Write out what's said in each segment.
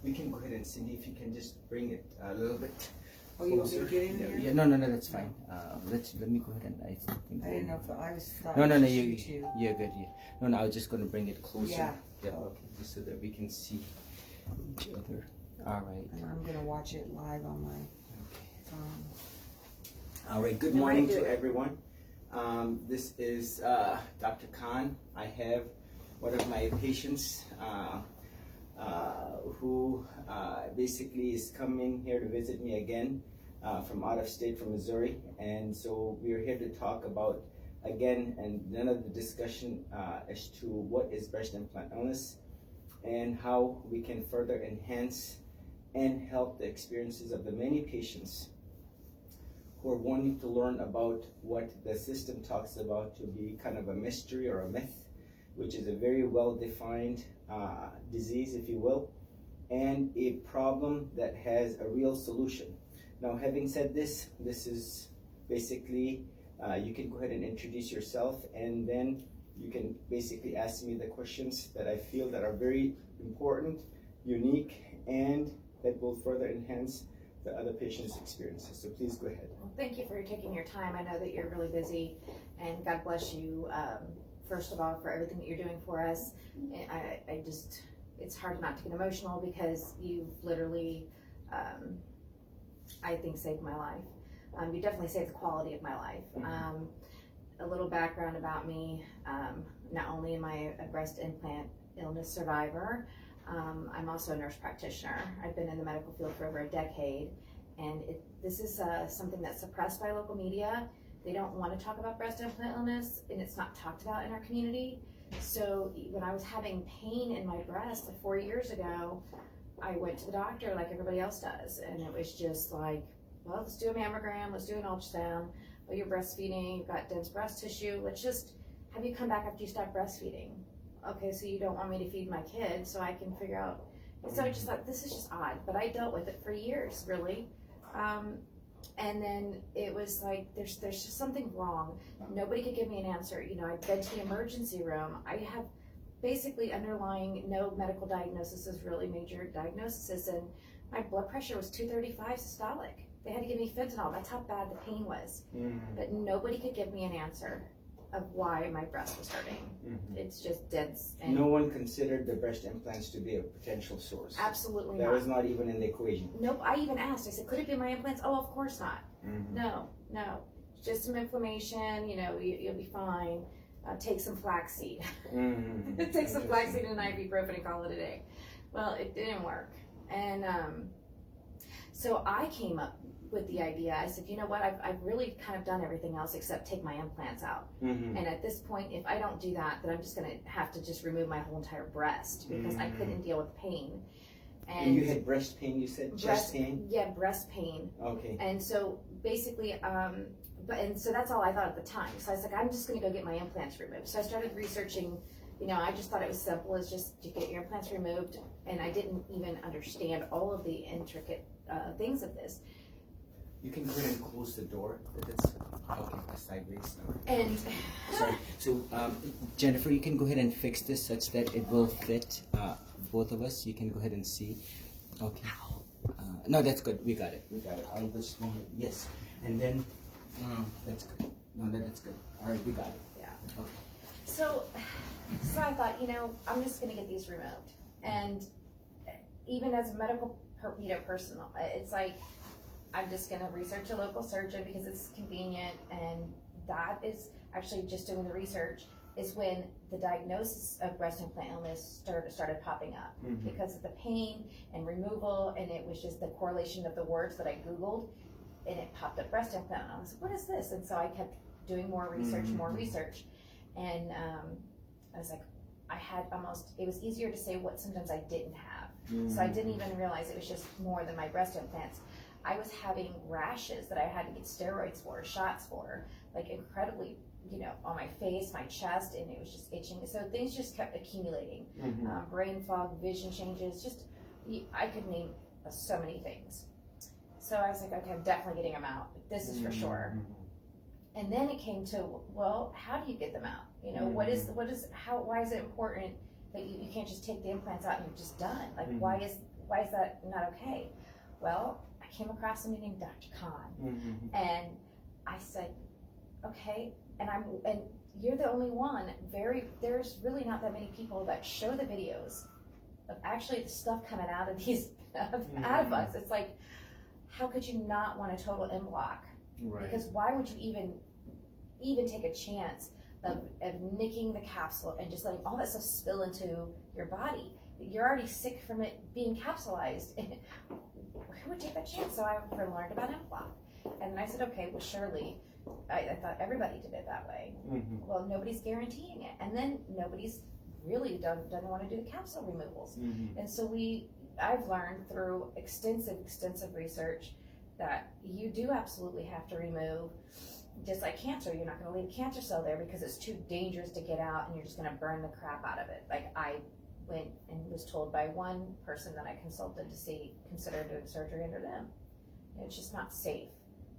we can go ahead and Cindy, if you can just bring it a little bit. Oh, you want me to get in here? Yeah, no, that's fine. Let me go ahead and I didn't know if I was. No, you're good. Yeah. No, I was just gonna bring it closer. Yeah. Yeah. Okay. Just so that we can see each other. All right. And I'm gonna watch it live on my phone. All right. Good morning to everyone. This is Dr. Khan. I have one of my patients who basically is coming here to visit me again from out of state, from Missouri. And so we're here to talk about, again, and another discussion as to what is breast implant illness and how we can further enhance and help the experiences of the many patients who are wanting to learn about what the system talks about to be kind of a mystery or a myth, which is a very well-defined disease, if you will, and a problem that has a real solution. Now, having said this, this is basically, you can go ahead and introduce yourself, and then you can basically ask me the questions that I feel that are very important, unique, and that will further enhance the other patients' experiences. So please go ahead. Well, thank you for taking your time. I know that you're really busy, and God bless you, first of all, for everything that you're doing for us. And I just, it's hard not to get emotional because you've literally, I think, saved my life. You definitely saved the quality of my life. A little background about me, not only am I a breast implant illness survivor, I'm also a nurse practitioner. I've been in the medical field for over a decade, and this is something that's suppressed by local media. They don't want to talk about breast implant illness, and it's not talked about in our community. So when I was having pain in my breast 4 years ago, I went to the doctor like everybody else does, and it was just like, well, let's do a mammogram, let's do an ultrasound. Oh, you're breastfeeding, you've got dense breast tissue. Let's just have you come back after you stop breastfeeding. Okay, so you don't want me to feed my kid, so I can figure out. And so I just thought, this is just odd, but I dealt with it for years, really. And then it was like, there's just something wrong. Nobody could give me an answer. You know, I've been to the emergency room. I have basically underlying no medical diagnosis, is really major diagnosis, and my blood pressure was 235 systolic. They had to give me fentanyl. That's how bad the pain was. But nobody could give me an answer of why my breast was hurting. It's just dense. And no one considered the breast implants to be a potential source. Absolutely that not. That was not even in the equation. Nope. I even asked. I said, could it be my implants? Oh, of course not. No. Just some inflammation. You know, you'll be fine. Take some flaxseed. Take some flaxseed and ibuprofen and call it a day. Well, it didn't work. And so I came up with the idea. I said, you know what, I've really kind of done everything else except take my implants out. And at this point, if I don't do that, then I'm just going to have to just remove my whole entire breast because I couldn't deal with pain. And you had breast pain, you said? Chest pain? Yeah, breast pain. Okay. And so basically, so that's all I thought at the time. So I was like, I'm just going to go get my implants removed. So I started researching. You know, I just thought it was simple as just to get your implants removed, and I didn't even understand all of the intricate things of this. You can go ahead and close the door. That's okay. Sideways. And sorry. So Jennifer, you can go ahead and fix this such that it will fit both of us. You can go ahead and see. Okay. No, that's good. We got it. I'll just go ahead. Yes. And then that's good. No, that's good. All right, we got it. Yeah. Okay. So I thought, you know, I'm just going to get these removed. And even as a medical, person, it's like, I'm just going to research a local surgeon because it's convenient. And that is actually just doing the research is when the diagnosis of breast implant illness started popping up because of the pain and removal. And it was just the correlation of the words that I Googled, and it popped up breast implant. And I was like, what is this? And so I kept doing more research. And I was like, it was easier to say what symptoms I didn't have. So I didn't even realize it was just more than my breast implants. I was having rashes that I had to get steroids for, shots for, like incredibly, you know, on my face, my chest, and it was just itching. So things just kept accumulating. Brain fog, vision changes, just, I could name so many things. So I was like, okay, I'm definitely getting them out. This is for sure. And then it came to, well, how do you get them out? You know, why is it important that you can't just take the implants out and you're just done? Like, why why is that not okay? Well, I came across somebody named Dr. Khan, and I said, okay, and you're the only one. There's really not that many people that show the videos of actually the stuff coming out of these out of us. It's like, how could you not want a total bloc? Right. Because why would you even take a chance of nicking the capsule and just letting all that stuff spill into your body? You're already sick from it being capsulized. Who would take that chance? So I learned about bloc, and then I said, okay, well, surely. I thought everybody did it that way. Well, nobody's guaranteeing it, and then nobody's really doesn't want to do the capsule removals. And so I've learned through extensive research that you do absolutely have to remove. Just like cancer, you're not going to leave a cancer cell there because it's too dangerous to get out, and you're just going to burn the crap out of it. Like I went and was told by one person that I consulted to consider doing surgery under them. It's just not safe.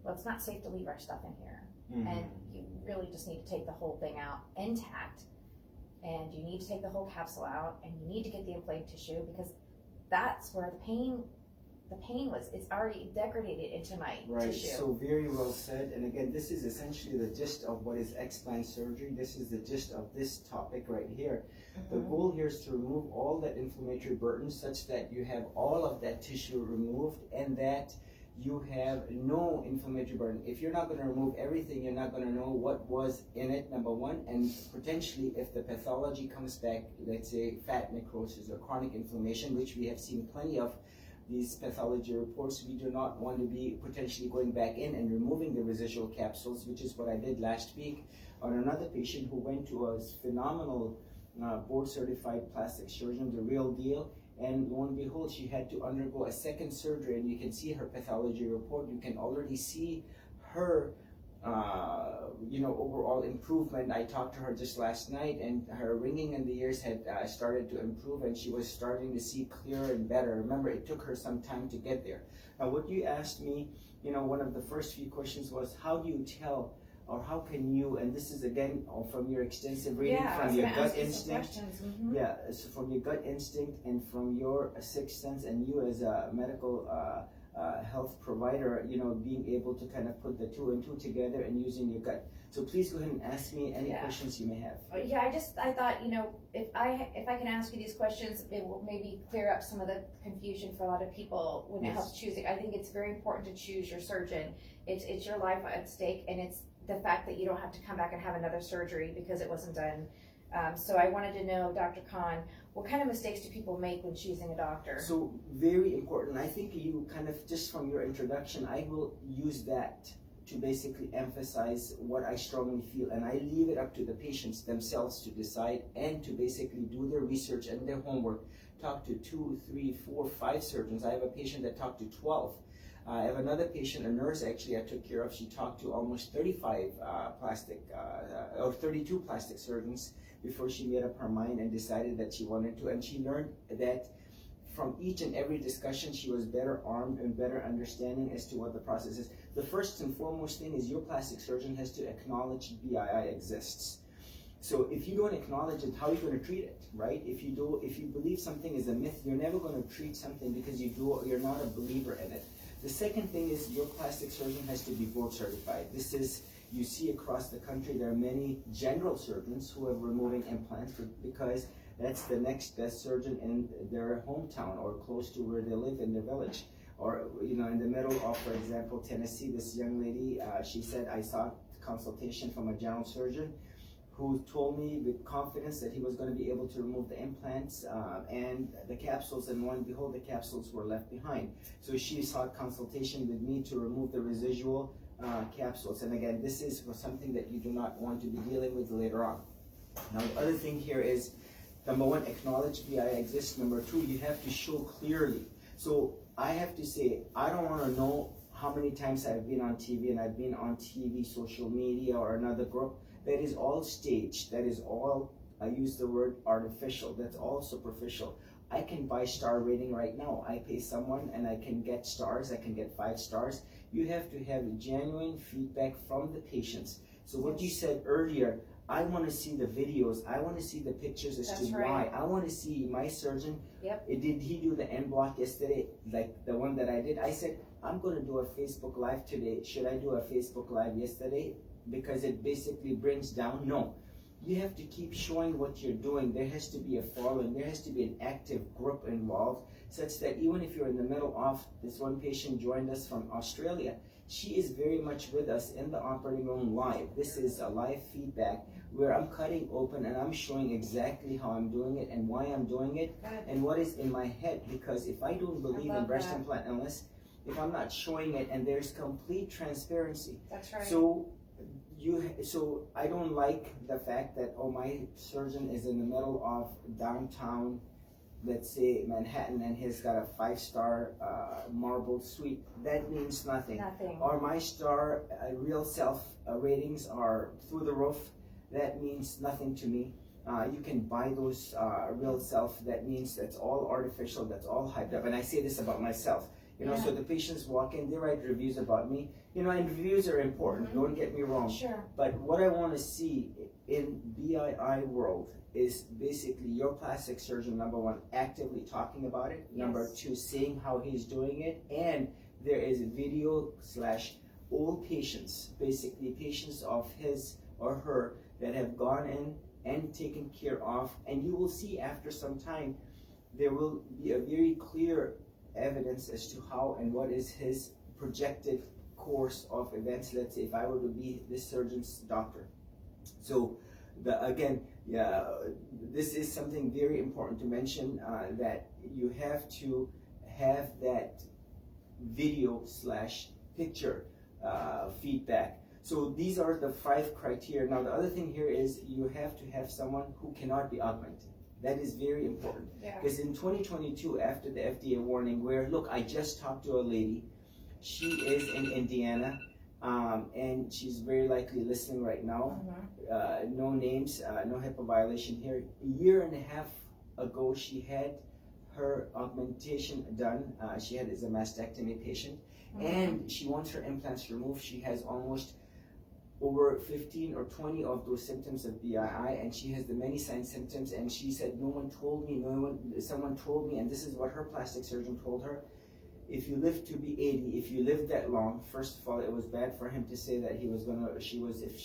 Well, it's not safe to leave our stuff in here. And you really just need to take the whole thing out intact, and you need to take the whole capsule out, and you need to get the inflamed tissue, because that's where the pain was. It's already degraded into my tissue. So very well said. And again, this is essentially the gist of what is explant surgery. This is the gist of this topic right here. The goal here is to remove all that inflammatory burden such that you have all of that tissue removed, and that you have no inflammatory burden. If you're not going to remove everything, you're not going to know what was in it, number one, and potentially if the pathology comes back, let's say fat necrosis or chronic inflammation, which we have seen plenty of these pathology reports, we do not want to be potentially going back in and removing the residual capsules, which is what I did last week on another patient who went to a phenomenal board-certified plastic surgeon, the real deal. And lo and behold, she had to undergo a second surgery, and you can see her pathology report. You can already see her, overall improvement. I talked to her just last night, and her ringing in the ears had started to improve, and she was starting to see clearer and better. Remember, it took her some time to get there. Now, what you asked me, one of the first few questions was, how do you tell, or how can you, and this is again from your extensive reading, from your gut instinct, so from your gut instinct and from your sixth sense, and you as a medical health provider, being able to kind of put the two and two together and using your gut. So please go ahead and ask me any questions you may have. I thought, if I can ask you these questions, it will maybe clear up some of the confusion for a lot of people when it helps choosing. I think it's very important to choose your surgeon. It's your life at stake, and it's the fact that you don't have to come back and have another surgery because it wasn't done. So I wanted to know, Dr. Khan, what kind of mistakes do people make when choosing a doctor? So very important. I think you kind of, just from your introduction, I will use that to basically emphasize what I strongly feel, and I leave it up to the patients themselves to decide and to basically do their research and their homework. Talk to 2, 3, 4, 5 surgeons. I have a patient that talked to 12. I have another patient, a nurse actually I took care of. She talked to almost 35 or 32 plastic surgeons before she made up her mind and decided that she wanted to. And she learned that from each and every discussion, she was better armed and better understanding as to what the process is. The first and foremost thing is your plastic surgeon has to acknowledge BII exists. So if you don't acknowledge it, how are you going to treat it, right? If you believe something is a myth, you're never going to treat something because you're not a believer in it. The second thing is your plastic surgeon has to be board certified. This is, you see across the country, there are many general surgeons who are removing implants because that's the next best surgeon in their hometown or close to where they live in their village. Or, in the middle of, for example, Tennessee, this young lady, she said, I sought consultation from a general surgeon who told me with confidence that he was going to be able to remove the implants and the capsules, and lo and behold, the capsules were left behind. So she sought consultation with me to remove the residual capsules. And again, this is for something that you do not want to be dealing with later on. Now, the other thing here is, number one, acknowledge BI exists. Number two, you have to show clearly. So I have to say, I don't want to know how many times I've been on TV, and I've been on TV, social media, or another group. That is all staged. That is all, I use the word artificial. That's all superficial. I can buy star rating right now. I pay someone and I can get stars. I can get 5 stars. You have to have genuine feedback from the patients. So what you said earlier, I want to see the videos. I want to see the pictures as That's to right. why. I want to see my surgeon. Yep. Did he do the end block yesterday, like the one that I did? I said, I'm going to do a Facebook Live today. Should I do a Facebook Live yesterday? Because it basically brings down. No. You have to keep showing what you're doing. There has to be a following. There has to be an active group involved, such that even if you're in the middle of, this one patient joined us from Australia. She is very much with us in the operating room live. This is a live feedback where I'm cutting open and I'm showing exactly how I'm doing it and why I'm doing it and what is in my head. Because if I don't believe in breast implant illness, if I'm not showing it, and there's complete transparency. That's right. So I don't like the fact that, oh, my surgeon is in the middle of downtown, let's say Manhattan, and he's got a 5-star marble suite. That means nothing. Nothing. Or my star real self ratings are through the roof. That means nothing to me. You can buy those real self. That means that's all artificial. That's all hyped up. And I say this about myself. You know, so the patients walk in, they write reviews about me. You know, and reviews are important. Don't get me wrong. Sure. But what I want to see in BII world is basically your plastic surgeon, number one, actively talking about it. Number two, seeing how he's doing it. And there is a video / old patients, basically patients of his or her that have gone in and taken care of. And you will see after some time, there will be a very clear evidence as to how and what is his projected course of events. Let's say if I were to be this surgeon's doctor. So this is something very important to mention, that you have to have that video / picture feedback. So these are the 5 criteria. Now the other thing here is you have to have someone who cannot be augmented. That is very important. Because in 2022, after the FDA warning, where, look, I just talked to a lady. She is in Indiana, and she's very likely listening right now. No names, no HIPAA violation here. A year and a half ago, she had her augmentation done. She is a mastectomy patient, and she wants her implants removed. She has almost over 15 or 20 of those symptoms of BII, and she has the many signs symptoms, and she said, someone told me, and this is what her plastic surgeon told her: if you live to be 80, if you live that long, first of all, it was bad for him to say that if she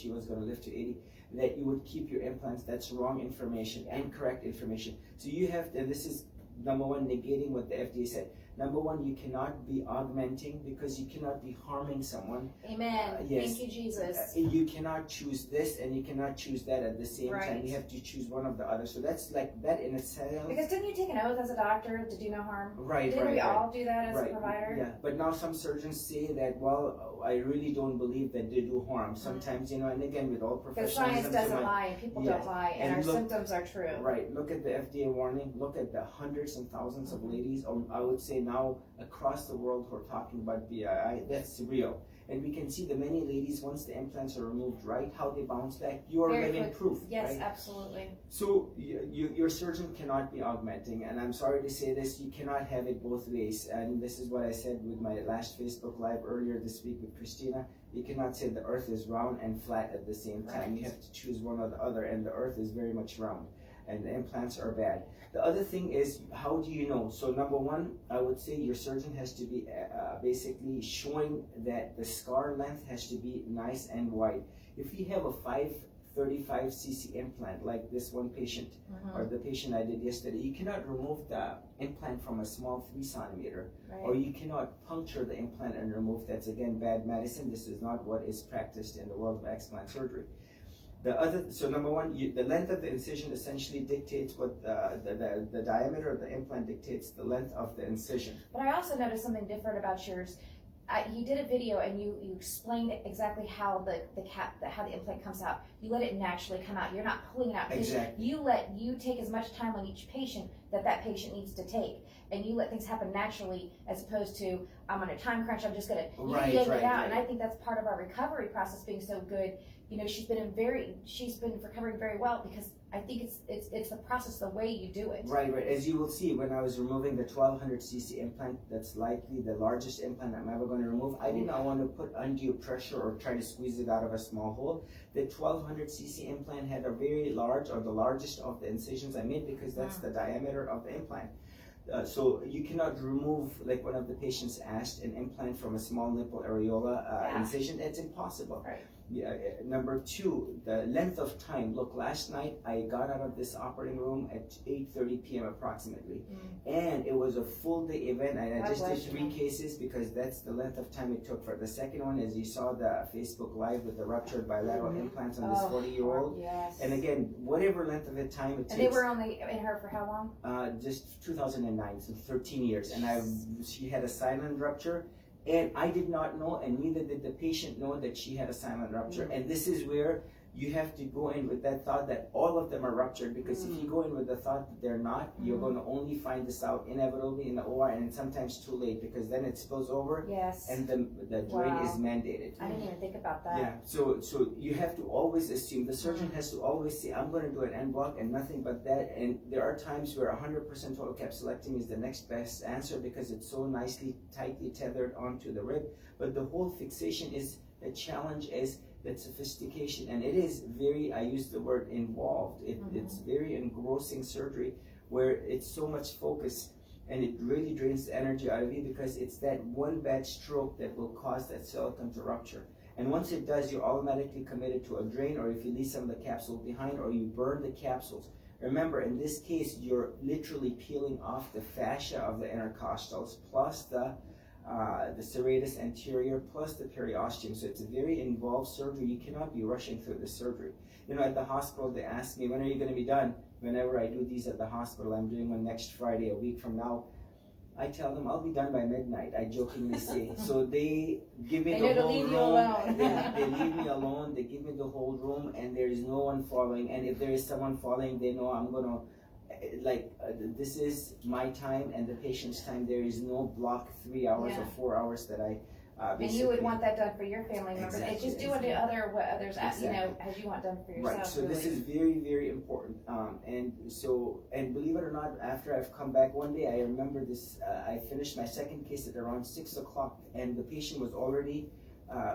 was gonna live to 80, that you would keep your implants. That's wrong information, incorrect information. So you have to, this is number one, negating what the FDA said. Number one, you cannot be augmenting because you cannot be harming someone. Amen. Thank you, Jesus. You cannot choose this and you cannot choose that at the same time. You have to choose one of the other. So that's like that in itself. Because didn't you take an oath as a doctor to do no harm? Right, Didn't we all do that as a provider? Yeah, but now some surgeons say that, well, I really don't believe that they do harm. Sometimes, you know, and again, with all professionalism. Because science doesn't lie and people don't lie, and our symptoms are true. Right, look at the FDA warning, look at the hundreds and thousands of ladies, or I would say now across the world who are talking about BII. That's real. And we can see the many ladies, once the implants are removed, right, how they bounce back. You are living proof. Yes, right? Absolutely. So your surgeon cannot be augmenting, and I'm sorry to say this, you cannot have it both ways. And this is what I said with my last Facebook Live earlier this week with Christina. You cannot say the earth is round and flat at the same time. You have to choose one or the other, and the earth is very much round, and the implants are bad. The other thing is, how do you know? So number one, I would say your surgeon has to be basically showing that the scar length has to be nice and wide. If you have a 535 cc implant like this one patient, or the patient I did yesterday, you cannot remove the implant from a small 3 centimeter, or you cannot puncture the implant and remove. That's again bad medicine. This is not what is practiced in the world of explant surgery. So number one, the length of the incision essentially dictates what the diameter of the implant dictates the length of the incision. But I also noticed something different about yours. You did a video and you explained exactly how how the implant comes out. You let it naturally come out. You're not pulling it out. Exactly. You take as much time on each patient that patient needs to take, and you let things happen naturally as opposed to I'm on a time crunch. I'm just gonna yank it out. And I think that's part of our recovery process being so good. You know, she's been recovering very well because I think it's the process, the way you do it. Right. As you will see, when I was removing the 1200 cc implant, that's likely the largest implant I'm ever going to remove. I did not want to put undue pressure or try to squeeze it out of a small hole. The 1200 cc implant had a very large, or the largest of the incisions I made, because that's the diameter of the implant. So you cannot remove, like one of the patients asked, an implant from a small nipple areola incision. It's impossible. Right. Number two, the length of time. Look, last night I got out of this operating room at 8:30 p.m. approximately, and it was a full day event. And I just did 3 cases because that's the length of time it took. For the second one, as you saw the Facebook Live with the ruptured bilateral implants on this 40-year-old. Yes. And again, whatever length of time it takes. And they were in her for how long? Just 2009, so 13 years. And she had a silent rupture. And I did not know, and neither did the patient know, that she had a silent rupture. And this is where you have to go in with that thought that all of them are ruptured, because if you go in with the thought that they're not, you're going to only find this out inevitably in the OR, and it's sometimes too late, because then it spills over. Yes. And the drain is mandated. I didn't even think about that. Yeah, so you have to always assume, the surgeon has to always say, I'm going to do an end block and nothing but that. And there are times where 100% total capsulectomy is the next best answer, because it's so tightly tethered onto the rib. But the whole fixation is, the challenge is that sophistication, and it is very, I use the word involved. It's very engrossing surgery, where it's so much focus, and it really drains the energy out of you, because it's that one bad stroke that will cause that silicone to rupture. And once it does, you're automatically committed to a drain, or if you leave some of the capsule behind, or you burn the capsules. Remember, in this case, you're literally peeling off the fascia of the intercostals, plus the serratus anterior, plus the periosteum. So it's a very involved surgery. You cannot be rushing through the surgery. You know, at the hospital, they ask me, when are you going to be done? Whenever I do these at the hospital, I'm doing one next Friday, a week from now. I tell them I'll be done by midnight, I jokingly say. So they give me the whole room. They leave me alone. They give me the whole room, and there is no one following. And if there is someone following, they know I'm gonna, this is my time and the patient's time. There is no block 3 hours or 4 hours that I and you would want that done for your family members. Exactly, And just do what others ask, as you want done for yourself. Right, so really. this is very, very important. And believe it or not, after I've come back one day, I remember this, I finished my second case at around 6 o'clock, and the patient was already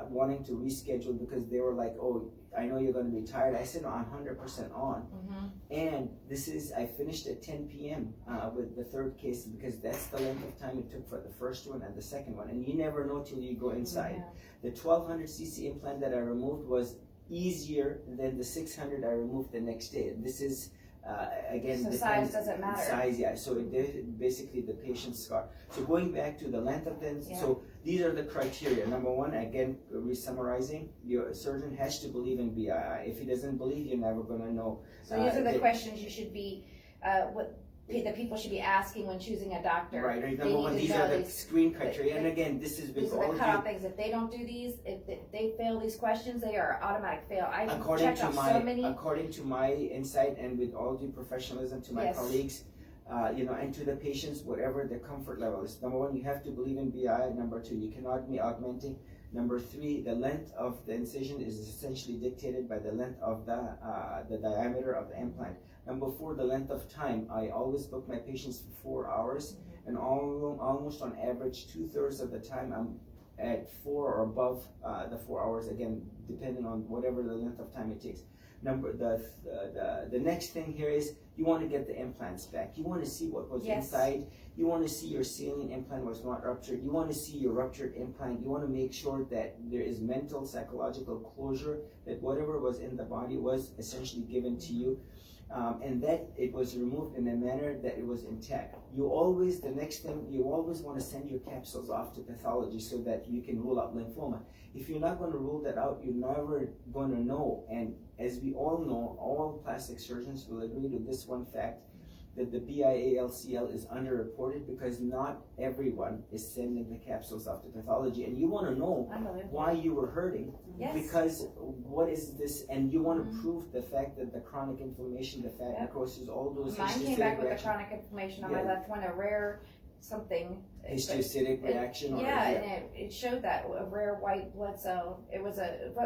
wanting to reschedule, because they were like, oh, I know you're going to be tired. I said, no, I'm 100% on. And I finished at 10 p.m. With the third case, because that's the length of time it took for the first one and the second one. And you never know till you go inside. The 1200 cc implant that I removed was easier than the 600 I removed the next day. This is, again, so size doesn't matter. Size, yeah. So basically the patient's scar. So going back to the length of the, so these are the criteria. Number one, again, re-summarizing, your surgeon has to believe in BII. If he doesn't believe, you're never going to know. So these are the questions you should be, what the people should be asking when choosing a doctor. Right. Number one, these are the screen criteria. And again, this is with these are the cutoff things. If they don't do these, if they fail these questions, they are automatic fail. I according checked off so many. According to my insight, and with all due professionalism to my colleagues, and to the patients, whatever the comfort level is. Number one, you have to believe in BI. Number two, you cannot be augmenting. Number three, the length of the incision is essentially dictated by the length of the diameter of the implant. Number four, the length of time. I always book my patients for 4 hours, and almost on average 2/3 of the time I'm at 4 or above the 4 hours, again, depending on whatever the length of time it takes. The next thing here is you want to get the implants back. You want to see what was inside. You want to see your saline implant was not ruptured. You want to see your ruptured implant. You want to make sure that there is mental, psychological closure, that whatever was in the body was essentially given to you, and that it was removed in a manner that it was intact. The next thing, you always want to send your capsules off to pathology so that you can rule out lymphoma. If you're not going to rule that out, you're never going to know. And as we all know, all plastic surgeons will agree to this one fact, that the BIALCL is underreported, because not everyone is sending the capsules off to pathology. And you want to know why you were hurting, because what is this, and you want to prove the fact that the chronic inflammation, the fat necrosis, all those Mine came back with the chronic inflammation on my left one, a rare something. Histiocytic reaction? Yeah, and it showed that a rare white blood cell. It was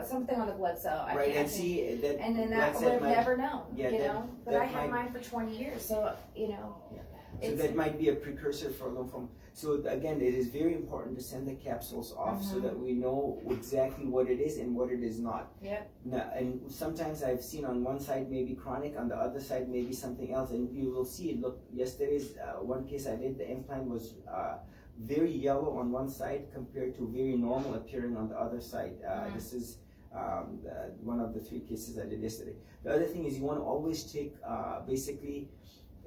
something on the blood cell. Right, and see that. And then that would have never known, yeah, you that, know. But that I had mine for 20 years, so you know. Yeah. So that might be a precursor for lymphoma. So again, it is very important to send the capsules off so that we know exactly what it is and what it is not. Yep. Now, and sometimes I've seen on one side maybe chronic, on the other side maybe something else, and you will see it. Look, yesterday's one case I did, the implant was very yellow on one side compared to very normal appearing on the other side. This is one of the 3 cases I did yesterday. The other thing is you want to always take basically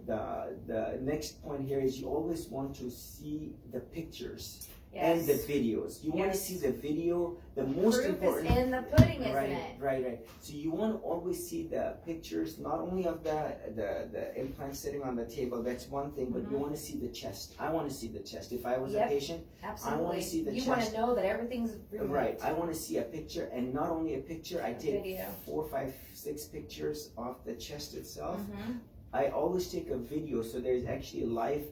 the next point here is you always want to see the pictures and the videos. You want to see the video. The most important is in the pudding, isn't right, it? Right. So you want to always see the pictures, not only of the implant sitting on the table. That's one thing, but you want to see the chest. I want to see the chest. If I was a patient, absolutely. I want to see the chest. You want to know that everything's removed. Right. I want to see a picture, and not only a picture. I take 4, 5, 6 pictures of the chest itself. I always take a video, so there's actually a live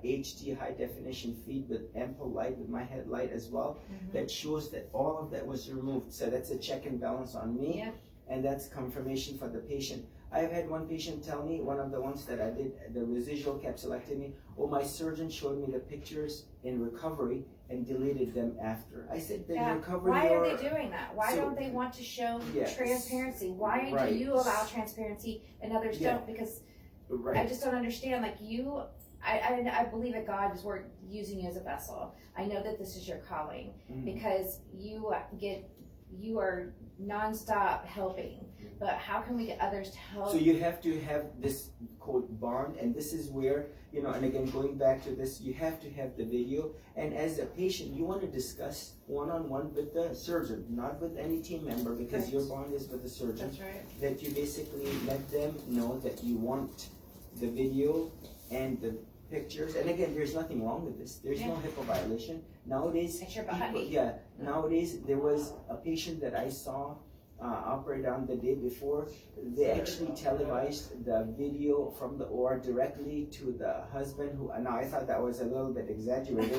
HD high definition feed with ample light, with my headlight as well, that shows that all of that was removed. So that's a check and balance on me, and that's confirmation for the patient. I've had one patient tell me, one of the ones that I did the residual capsulectomy, my surgeon showed me the pictures in recovery and deleted them after. I said, the recovery. Why are they doing that? Why don't they want to show transparency? Why do you allow transparency and others don't? Because I just don't understand. Like I believe that God is using you as a vessel. I know that this is your calling because you are nonstop helping. But how can we get others to help? So you have to have this quote bond, and this is where, you know, and again going back to this, you have to have the video. And as a patient, you want to discuss one-on-one with the surgeon, not with any team member, because your bond is with the surgeon. That's right. That you basically let them know that you want the video and the pictures. And again, there's nothing wrong with this. There's no HIPAA violation. Nowadays, it's your body. Nowadays there was a patient that I saw operate on the day before. They actually televised the video from the OR directly to the husband, who, now I thought that was a little bit exaggerated,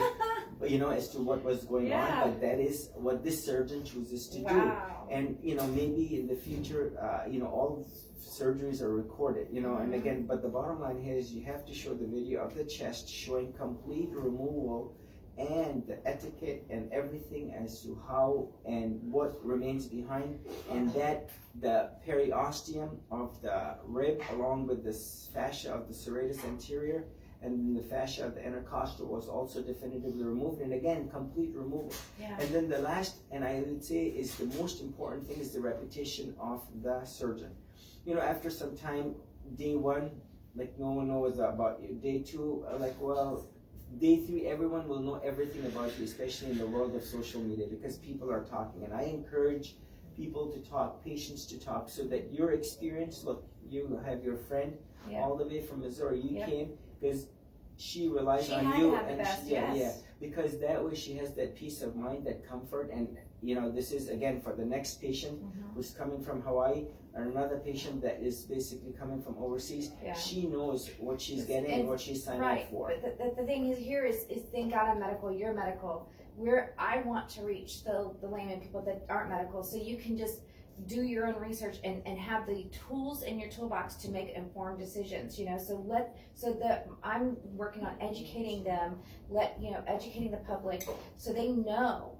but you know, as to what was going on, but that is what this surgeon chooses to do. And you know, maybe in the future, you know, all surgeries are recorded, you know, and again, but the bottom line here is you have to show the video of the chest showing complete removal and the etiquette and everything as to how and what remains behind, and that the periosteum of the rib along with the fascia of the serratus anterior and then the fascia of the intercostal was also definitively removed, and again, complete removal. And then the last, and I would say is the most important thing, is the reputation of the surgeon. You know, after some time, day 1, like no one knows about you. Day 2, like, well, day 3, everyone will know everything about you, especially in the world of social media, because people are talking. And I encourage people to talk, patients to talk, so that your experience, look, you have your friend all the way from Missouri. You came because she relies on you, and because that way she has that peace of mind, that comfort. And you know, this is again for the next patient who's coming from Hawaii, or another patient that is basically coming from overseas. She knows what she's getting and what she's signing up for. But the thing is here is thank God I'm medical, you're medical. I want to reach the layman people that aren't medical, so you can just do your own research and have the tools in your toolbox to make informed decisions, you know. So that I'm working on educating them, educating the public, so they know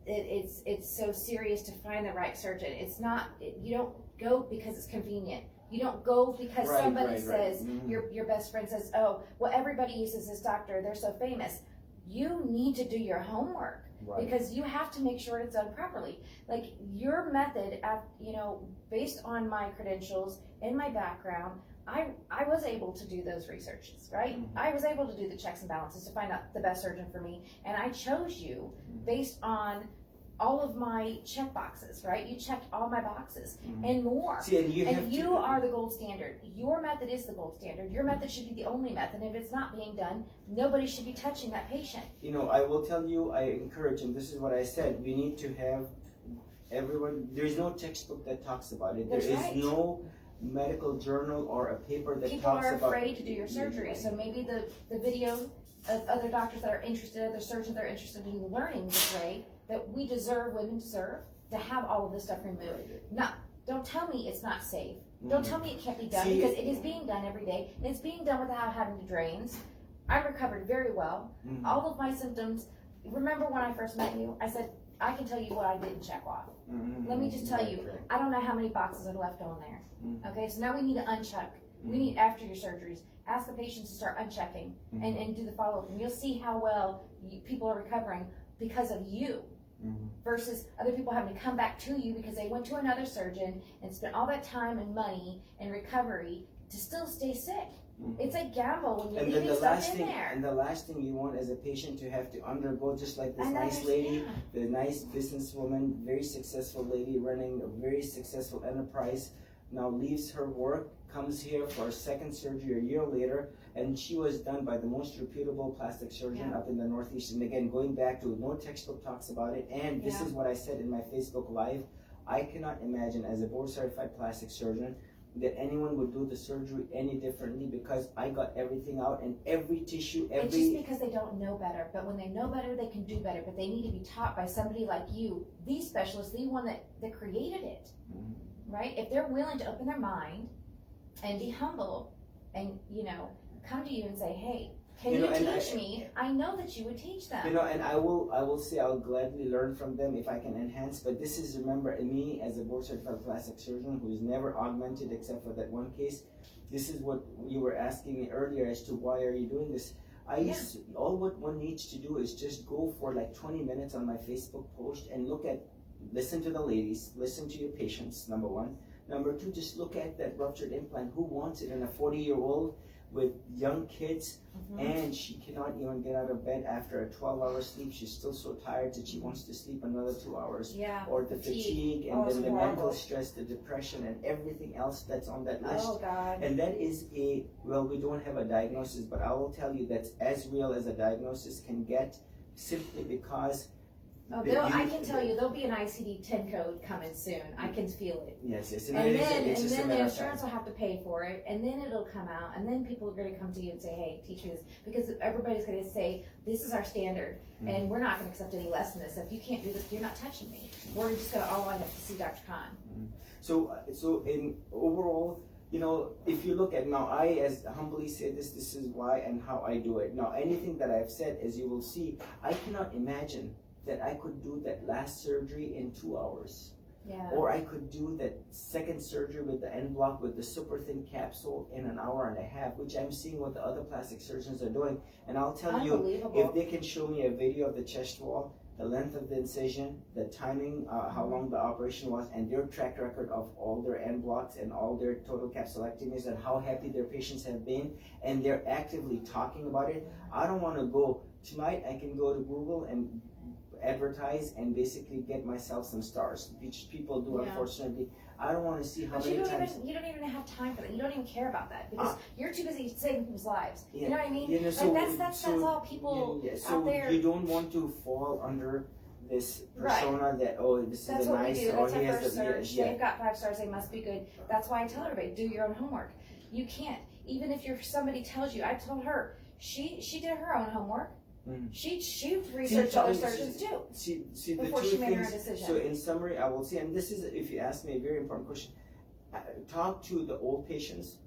it's so serious to find the right surgeon. It's not, you don't go because it's convenient. You don't go because somebody says, your best friend says, oh, well, everybody uses this doctor, they're so famous. You need to do your homework. Because you have to make sure it's done properly. Like your method, based on my credentials and my background, I was able to do those researches, right? I was able to do the checks and balances to find out the best surgeon for me. And I chose you based on all of my check boxes, right? You checked all my boxes and more. See, and you are the gold standard. Your method is the gold standard. Your method should be the only method. If it's not being done, nobody should be touching that patient. You know, I will tell you, I encourage, and this is what I said, we need to have everyone, there's no textbook that talks about it. There is no medical journal or a paper that People talks are about. afraid to do your surgery, so maybe the video of other doctors that are interested, other surgeons that are interested in learning this way, that we deserve, women deserve, to have all of this stuff removed. Now, don't tell me it's not safe. Don't tell me it can't be done, because it is being done every day, and it's being done without having to drains. I recovered very well. All of my symptoms, remember when I first met you, I said, I can tell you what I didn't check off. Let me just tell you, I don't know how many boxes are left on there. Okay, so now we need to uncheck. We need, after your surgeries, ask the patients to start unchecking and do the follow-up, and you'll see how well people are recovering because of you. Versus other people having to come back to you because they went to another surgeon and spent all that time and money and recovery to still stay sick. It's a gamble when you're leaving stuff in there. And the last thing you want as a patient to have to undergo, just like this nice lady, the nice businesswoman, very successful lady running a very successful enterprise, now leaves her work, comes here for a second surgery a year later, and she was done by the most reputable plastic surgeon up in the Northeast. And again, going back to no textbook talks about it, and this is what I said in my Facebook Live, I cannot imagine as a board certified plastic surgeon that anyone would do the surgery any differently, because I got everything out and every tissue, It's just because they don't know better, but when they know better, they can do better, but they need to be taught by somebody like you, the specialist, the one that created it, right? If they're willing to open their mind and be humble and, come to you and say, hey, can you teach me? I know that you would teach them. And I will say I'll gladly learn from them if I can enhance, but this is, remember, me as a board certified plastic surgeon who's never augmented except for that one case. This is what you were asking me earlier as to why are you doing this. All what one needs to do is just go for like 20 minutes on my Facebook post and listen to the ladies, listen to your patients, number one. Number two, just look at that ruptured implant. Who wants it in a 40-year-old with young kids, and she cannot even get out of bed after a 12-hour sleep? She's still so tired that she wants to sleep another 2 hours. Or the fatigue and then the mental stress, the depression, and everything else that's on that list. Oh, God. And that is we don't have a diagnosis, but I will tell you that's as real as a diagnosis can get, simply because I can tell you, there'll be an ICD-10 code coming soon. I can feel it. Yes. And then the insurance will have to pay for it, and then it'll come out, and then people are going to come to you and say, hey, teach me this. Because everybody's going to say, this is our standard, and we're not going to accept any less than this. If you can't do this, you're not touching me. We're just going to all wind up to see Dr. Khan. So in overall, if you look at now, I as humbly say this is why and how I do it. Now, anything that I've said, as you will see, I cannot imagine that I could do that last surgery in 2 hours. Or I could do that second surgery with the end block with the super thin capsule in an hour and a half, which I'm seeing what the other plastic surgeons are doing. And I'll tell you, if they can show me a video of the chest wall, the length of the incision, the timing, how long the operation was, and their track record of all their end blocks and all their total capsulectomies and how happy their patients have been, and they're actively talking about it, I don't want to go. Tonight I can go to Google and advertise and basically get myself some stars, which people do. Unfortunately, I don't want to see how many times. You don't even have time for that. You don't even care about that because you're too busy saving people's lives. You know what I mean? That's all people out there. You don't want to fall under this persona that this that's is a what nice. we do. That's our first search. They've got 5 stars. They must be good. That's why I tell everybody, do your own homework. You can't. Even if somebody tells you, I told her she did her own homework. She researched other surgeons too before she made her decision. So in summary, I will say, and this is, if you ask me, a very important question. Talk to the old patients.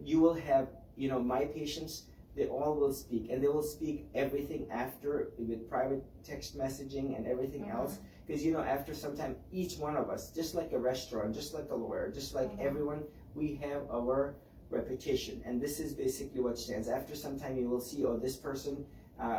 You will have, my patients. They all will speak, and they will speak everything after with private text messaging and everything else. Because after some time, each one of us, just like a restaurant, just like a lawyer, just like everyone, we have our reputation, and this is basically what stands. After some time, you will see, this person.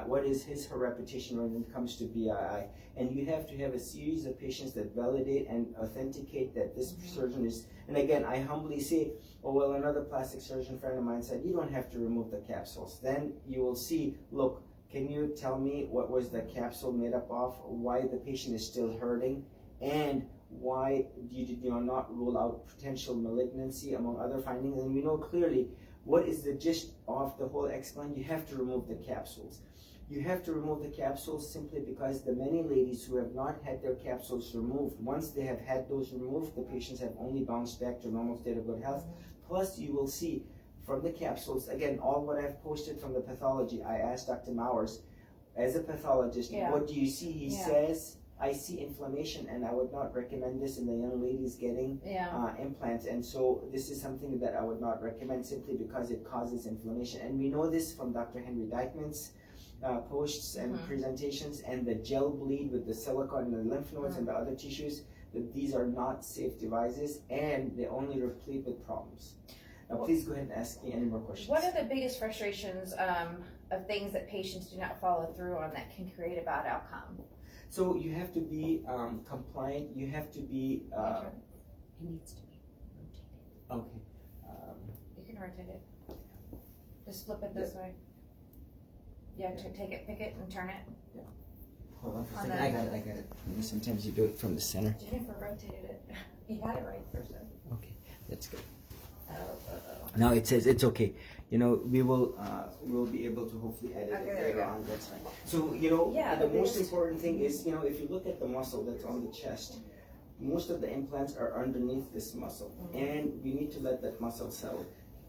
What is her reputation when it comes to BII? And you have to have a series of patients that validate and authenticate that this surgeon is, and again, I humbly say, another plastic surgeon friend of mine said, you don't have to remove the capsules. Then you will see, look, can you tell me what was the capsule made up of, why the patient is still hurting, and why you did not rule out potential malignancy among other findings? And we know clearly what is the gist of the whole explant. You have to remove the capsules. You have to remove the capsules simply because the many ladies who have not had their capsules removed, once they have had those removed, the patients have only bounced back to normal state of good health. Plus, you will see from the capsules, again, all what I've posted from the pathology, I asked Dr. Mowers, as a pathologist, what do you see? He says, I see inflammation, and I would not recommend this in the young ladies getting implants. And so this is something that I would not recommend simply because it causes inflammation. And we know this from Dr. Henry Dykeman's posts and presentations, and the gel bleed with the silicone and the lymph nodes and the other tissues, that these are not safe devices, and they only replete with problems. Now, please go ahead and ask me any more questions. What are the biggest frustrations of things that patients do not follow through on that can create a bad outcome? So you have to be compliant. You have to be. It needs to be rotated. Okay. You can rotate it. Just flip it this way. Yeah, take it, pick it, and turn it. Yeah. Hold on for a second. I got it. Sometimes you do it from the center. Jennifer rotated it. You had it right first time. Okay, that's good. Now it says it's okay. You know, we'll be able to hopefully edit it later on. That's fine. So, you know, the most important thing is, you know, if you look at the muscle that's on the chest, most of the implants are underneath this muscle, and we need to let that muscle settle.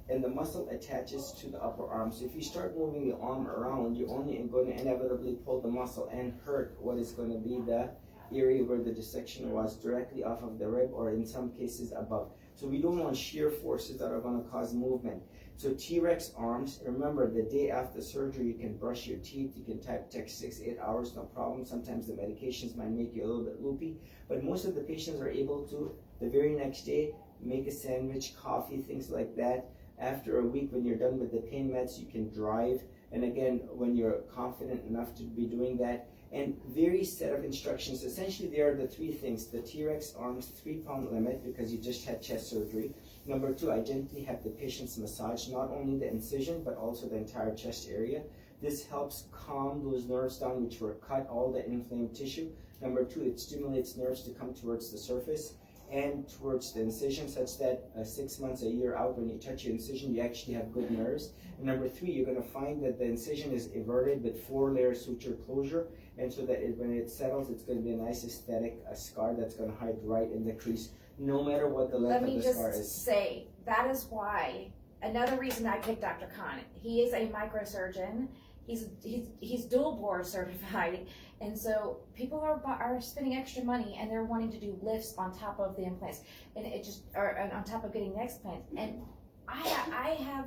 And the muscle attaches to the upper arm. So if you start moving the arm around, you're only going to inevitably pull the muscle and hurt what is going to be the area where the dissection was, directly off of the rib, or in some cases above. So we don't want shear forces that are going to cause movement. So T-Rex arms, remember, the day after surgery, you can brush your teeth, you can text 6-8 hours, no problem. Sometimes the medications might make you a little bit loopy, but most of the patients are able to, the very next day, make a sandwich, coffee, things like that. After a week, when you're done with the pain meds, you can drive. And again, when you're confident enough to be doing that, and very set of instructions. Essentially, there are the three things: the T-Rex arms 3-pound limit, because you just had chest surgery. Number 2, I gently have the patients massage not only the incision but also the entire chest area. This helps calm those nerves down which were cut, all the inflamed tissue. Number 2, it stimulates nerves to come towards the surface and towards the incision, such that 6 months, a year out, when you touch your incision, you actually have good nerves. And number 3, you're going to find that the incision is everted with 4-layer suture closure, and so that when it settles, it's going to be a nice aesthetic scar that's going to hide right in the crease, no matter what the length of the scar is. Let me just say, that is why, another reason I picked Dr. Khan. He is a microsurgeon. He's dual board certified, and so people are spending extra money, and they're wanting to do lifts on top of the implants, and on top of getting the explant. And I have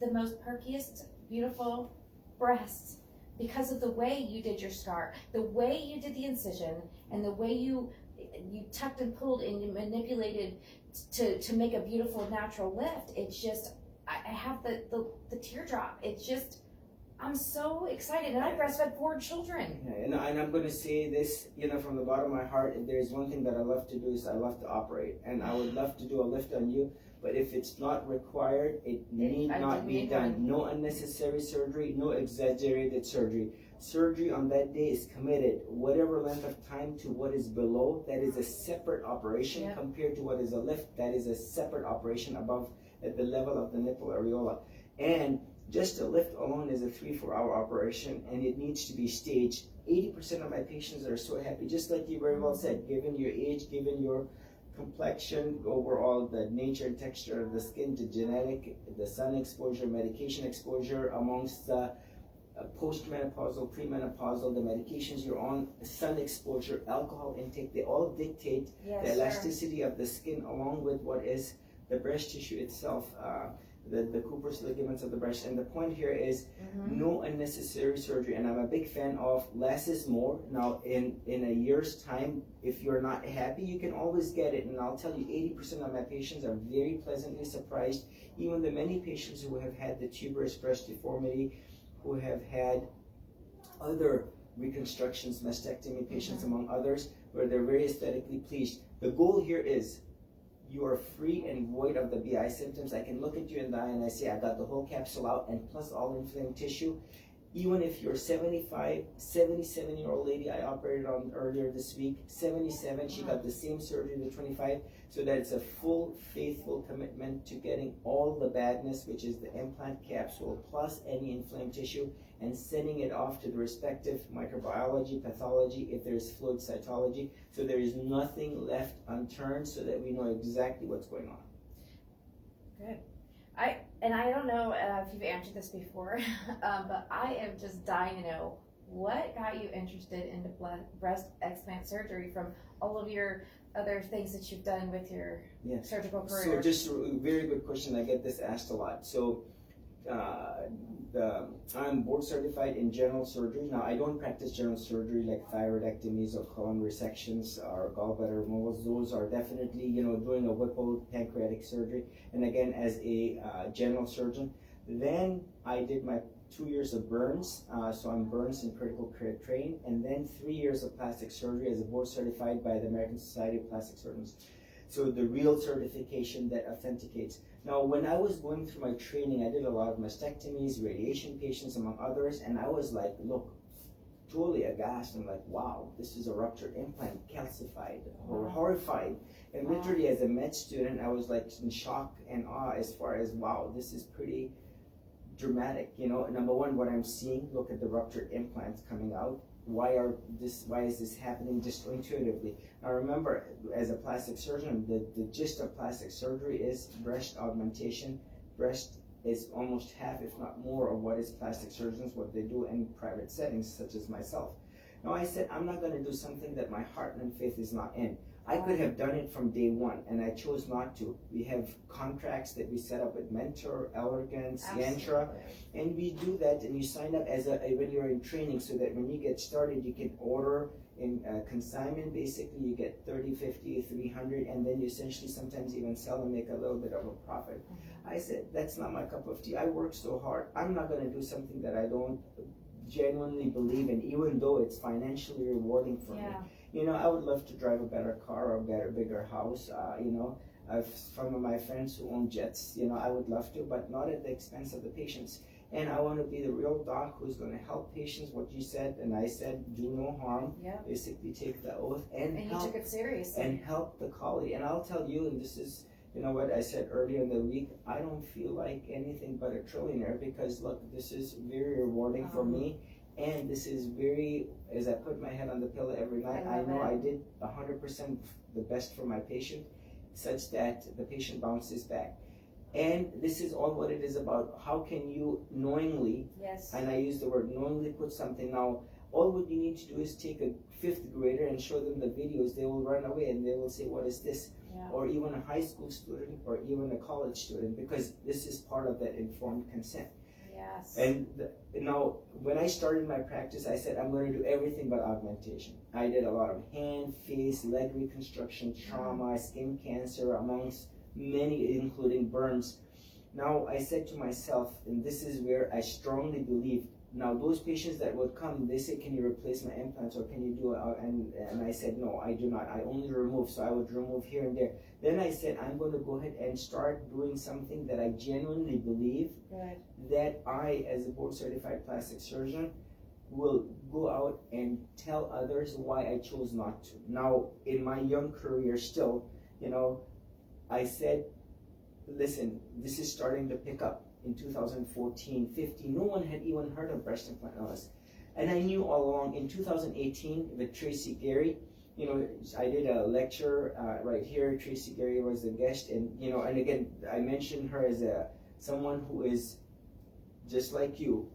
the most perkiest, beautiful breasts because of the way you did your scar, the way you did the incision, and the way you tucked and pulled and you manipulated to make a beautiful natural lift. It's just, I have the teardrop. It's just, I'm so excited, and I breastfed 4 children. Yeah, and I'm going to say this, you know, from the bottom of my heart. If there's one thing that I love to do, is I love to operate, and I would love to do a lift on you. But if it's not required, it need not be done. No unnecessary surgery, no exaggerated surgery. Surgery on that day is committed, whatever length of time, to what is below. That is a separate operation compared to what is a lift. That is a separate operation above, at the level of the nipple areola. And just a lift alone is a 3-4 hour operation, and it needs to be staged. 80% of my patients are so happy, just like you very well said, given your age, given your complexion, overall the nature and texture of the skin, the genetic, the sun exposure, medication exposure, amongst the postmenopausal, premenopausal, the medications you're on, sun exposure, alcohol intake, they all dictate the elasticity of the skin, along with what is the breast tissue itself, the Cooper's ligaments of the breast. And the point here is no unnecessary surgery. And I'm a big fan of less is more. Now, in a year's time, if you're not happy, you can always get it. And I'll tell you, 80% of my patients are very pleasantly surprised. Even the many patients who have had the tuberous breast deformity, who have had other reconstructions, mastectomy patients among others, where they're very aesthetically pleased. The goal here is you are free and void of the BI symptoms. I can look at you in the eye and I say, I got the whole capsule out, and plus all inflamed tissue. even if you're 75, 77-year-old lady I operated on earlier this week, 77, she got the same surgery to 25, so that's a full, faithful commitment to getting all the badness, which is the implant capsule, plus any inflamed tissue, and sending it off to the respective microbiology, pathology, if there's fluid cytology, so there is nothing left unturned so that we know exactly what's going on. Good. I don't know if you've answered this before, but I am just dying to know what got you interested into breast explant surgery from all of your other things that you've done with your surgical career. So just a very good question. I get this asked a lot. So I'm board certified in general surgery. Now I don't practice general surgery like thyroidectomies or colon resections or gallbladder removals. Those are definitely, you know, doing a Whipple pancreatic surgery. And again, as a general surgeon. Then I did my 2 years of burns, so I'm burns and critical care trained, and then 3 years of plastic surgery as a board certified by the American Society of Plastic Surgeons. So the real certification that authenticates. Now, when I was going through my training, I did a lot of mastectomies, radiation patients, among others, and I was like, look, totally aghast. I'm like, wow, this is a ruptured implant, calcified, or horrified. And literally as a med student, I was like in shock and awe as far as, wow, this is pretty dramatic. You know, number one, what I'm seeing, look at the ruptured implants coming out. Why is this happening just intuitively? Now remember, as a plastic surgeon, the gist of plastic surgery is breast augmentation. Breast is almost half, if not more, of what is plastic surgeons, what they do in private settings, such as myself. Now I said, I'm not going to do something that my heart and faith is not in. I could have done it from day one, and I chose not to. We have contracts that we set up with Mentor, Allergan, Sientra, and we do that, and you sign up as when you're in training, so that when you get started, you can order in consignment. Basically, you get 30, 50, 300, and then you essentially sometimes even sell and make a little bit of a profit. I said, that's not my cup of tea. I work so hard. I'm not going to do something that I don't genuinely believe in, even though it's financially rewarding for me. You know, I would love to drive a better car or a bigger house. You know, some of my friends who own jets, you know, I would love to, but not at the expense of the patients. And I want to be the real doc who's going to help patients, what you said, and I said, do no harm. Basically take the oath and help, you took it seriously. And help the colleague. And I'll tell you, and this is, you know what I said earlier in the week, I don't feel like anything but a trillionaire, because look, this is very rewarding for me. And this is very, as I put my head on the pillow every night, I know I did 100% the best for my patient, such that the patient bounces back. And this is all what it is about. How can you knowingly, and I use the word knowingly, put something. Now, all what you need to do is take a 5th grader and show them the videos. They will run away and they will say, what is this? Or even a high school student or even a college student, because this is part of that informed consent. And now, when I started my practice, I said, I'm going to do everything but augmentation. I did a lot of hand, face, leg reconstruction, trauma, skin cancer, amongst many, including burns. Now, I said to myself, and this is where I strongly believe, now those patients that would come, they say, can you replace my implants or can you do it? And I said, no, I do not. I only remove, so I would remove here and there. Then I said, I'm going to go ahead and start doing something that I genuinely believe that I, as a board certified plastic surgeon, will go out and tell others why I chose not to. Now, in my young career still, you know, I said, listen, this is starting to pick up. In 2014, 15, no one had even heard of breast implant illness. And I knew all along. In 2018, with Tracy Gary, you know, I did a lecture right here. Tracy Gary was the guest, and you know, and again, I mentioned her as someone who is just like you,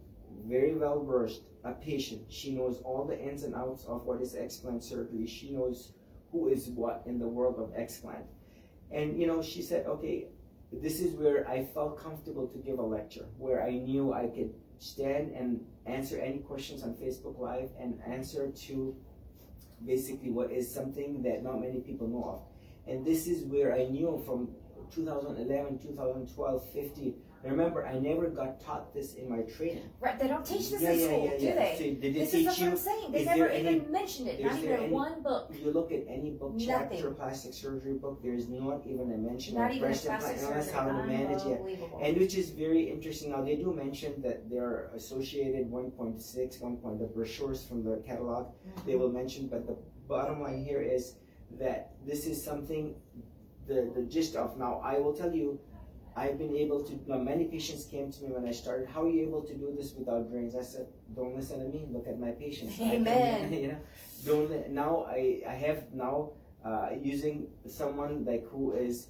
very well versed, a patient. She knows all the ins and outs of what is explant surgery. She knows who is what in the world of explant. And you know, she said, okay, this is where I felt comfortable to give a lecture, where I knew I could stand and answer any questions on Facebook Live and answer to basically what is something that not many people know of. And this is where I knew from 2011, 2012, 15, Remember, I never got taught this in my training. Right, they don't teach this in school, do they? So did they This teach is you? what I'm saying. They is never there even any- mentioned it. is Not there even in any- one book. You look at any book chapter Nothing. plastic surgery book, there is not even a mention Not of even a breast plastic implant illness, surgery. how to manage it. Unbelievable. And which is very interesting. Now, they do mention that there are associated 1.6, 1. The brochures from the catalog, they will mention, but the bottom line here is that this is something, the gist of. Now, I will tell you, I've been able to, many patients came to me when I started, how are you able to do this without drains? I said, don't listen to me, look at my patients. Amen. You know, now I have now using someone like who is,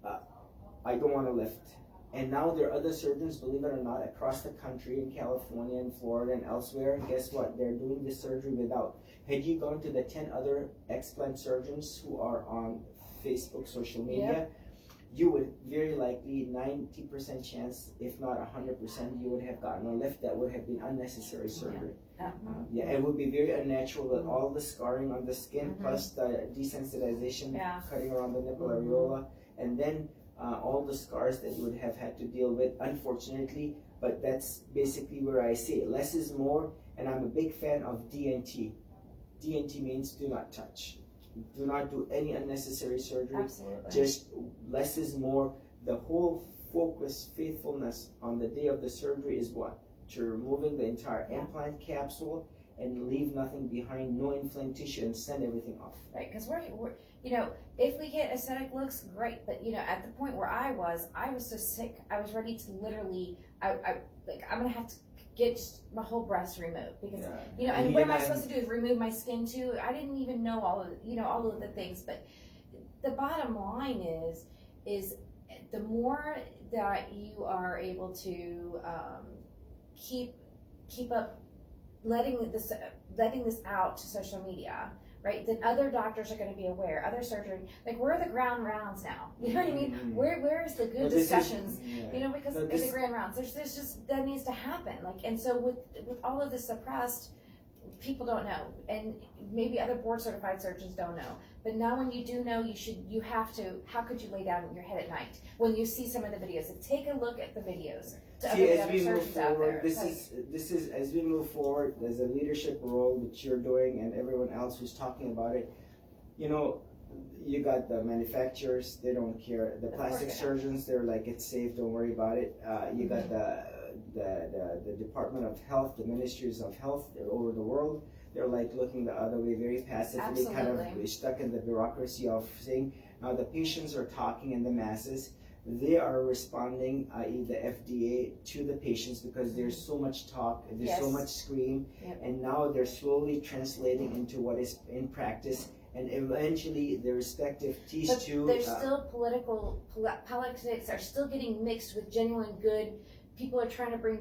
I don't want to lift. And now there are other surgeons, believe it or not, across the country, in California and Florida and elsewhere, and guess what? They're doing this surgery without. Had you gone to the 10 other explant surgeons who are on Facebook, social media, you would very likely 90% chance, if not 100%, you would have gotten a lift that would have been unnecessary surgery. It would be very unnatural with all the scarring on the skin plus the desensitization, cutting around the nipple areola, and then all the scars that you would have had to deal with, unfortunately. But that's basically where I say less is more, and I'm a big fan of DNT. DNT means do not touch. Do not do any unnecessary surgery. Absolutely. Just less is more. The whole focus, faithfulness on the day of the surgery is what? To removing the entire implant capsule and leave nothing behind, no inflamed tissue, and send everything off. Right, because we're, you know, if we get aesthetic looks, great. But you know, at the point where I was so sick, I was ready to literally, I'm gonna have to get my whole breast removed because you know, and what am I supposed to do? Is remove my skin too? I didn't even know all of the things. But the bottom line is the more that you are able to keep up letting this out to social media, right? Then other doctors are going to be aware. Other surgery, like where are the grand rounds now? You know what I mean? Where is the good discussions? You know, because in the grand rounds, there's just that needs to happen. Like, and so with all of this suppressed, people don't know, and maybe other board certified surgeons don't know. But now when you do know, you have to. How could you lay down in your head at night when you see some of the videos? So take a look at the videos. See, as we move forward, this is as we move forward, there's a leadership role that you're doing, and everyone else who's talking about it. You know, you got the manufacturers; they don't care. The plastic surgeons, they're like, it's safe, don't worry about it. You got the Department of Health, the Ministries of Health over the world. They're like looking the other way, very passively, kind of stuck in the bureaucracy of saying. Now the patients are talking, and the masses. They are responding, i.e. the FDA, to the patients because there's so much talk, there's so much scream, and now they're slowly translating into what is in practice, and eventually the respective tissue. But there's still politics are still getting mixed with genuine good. People are trying to bring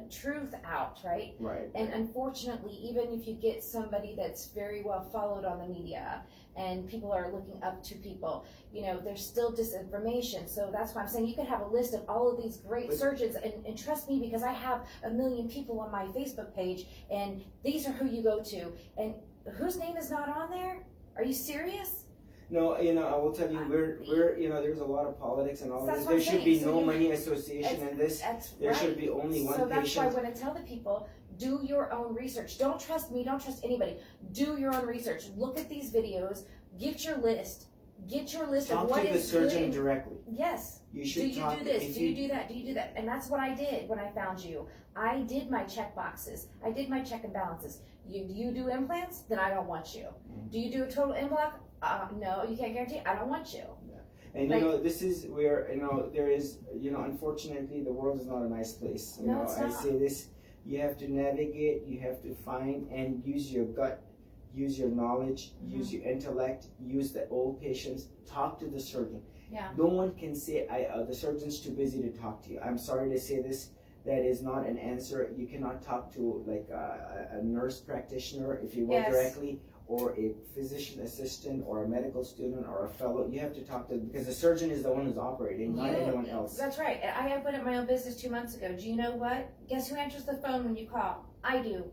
truth out, right? Right. And unfortunately, even if you get somebody that's very well followed on the media and people are looking up to people, you know, there's still disinformation. So that's why I'm saying you could have a list of all of these great surgeons, and trust me, because I have 1 million people on my Facebook page, and these are who you go to. And whose name is not on there? Are you serious? No, you know, I will tell you, we're you know, there's a lot of politics and all this. There should be no money association in this. There should be only one patient. So that's why I want to tell the people, do your own research. Don't trust me, don't trust anybody. Do your own research. Look at these videos, get your list of what is good. Talk to the surgeon directly. Yes. You should do you do this? Do you do that? Do you do that? And that's what I did when I found you. I did my check boxes. I did my check and balances. You do implants? Then I don't want you. Do you do a total implant? No, you can't guarantee. I don't want you. And you know, this is where, you know, there is, you know, unfortunately, the world is not a nice place. You know, I say this, you have to navigate, you have to find and use your gut, use your knowledge, use your intellect, use the old patients, talk to the surgeon. Yeah. No one can say, the surgeon's too busy to talk to you. I'm sorry to say this. That is not an answer. You cannot talk to like a nurse practitioner if you will directly, or a physician assistant or a medical student or a fellow, you have to talk to, because the surgeon is the one who's operating, not anyone else. That's right. I opened up my own business 2 months ago. Do you know what? Guess who answers the phone when you call? I do.